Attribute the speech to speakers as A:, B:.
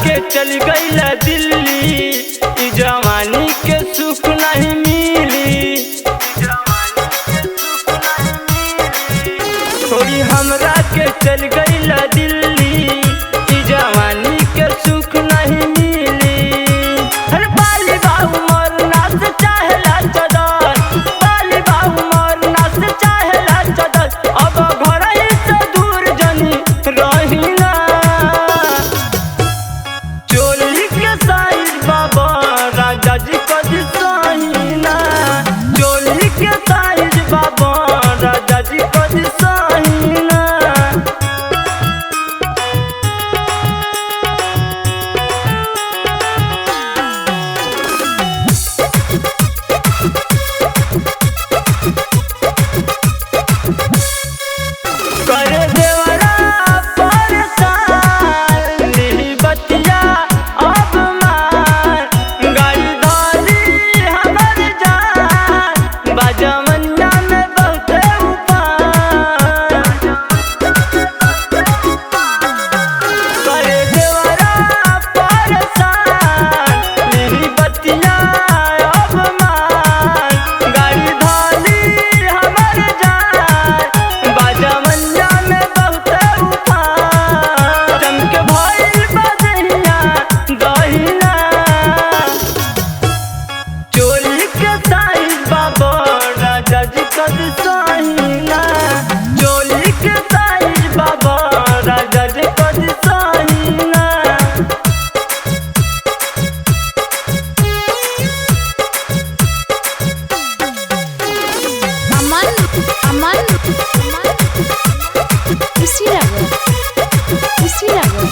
A: के चल गईला दिल्ली, ई जवानी के सुख नहीं मिली। थोड़ी हमरा के चल गईला दिल्ली, ई जवानी के सुख नहीं मिली। हर बाली बाहु मोर नाच चाहेला चदर, बाली बाहु मोर नाच चाहेला चदर। अब घर ही से दूर जनी रहिना, चोली के साइज बाबा राजा जी कदी सहीना, चोली के साइज बाबा राजा जी कदी सहीना। कर देवरा परेशान ली बतिया अब मान, गाड़ी धोली हमर जान बाजमनिया में बहुते उपान। कर देवरा परेशान ली बतिया अब मान, गाड़ी धोली हमर जान बाजमनिया में बहुते उपान। चमके भइल बदहिया दहिना, चोली के साइज बाबा राजा जी कदी सहीना, चोली के साइज बाबा राजा जी कदी Sahina.
B: aman aman aman isi lagu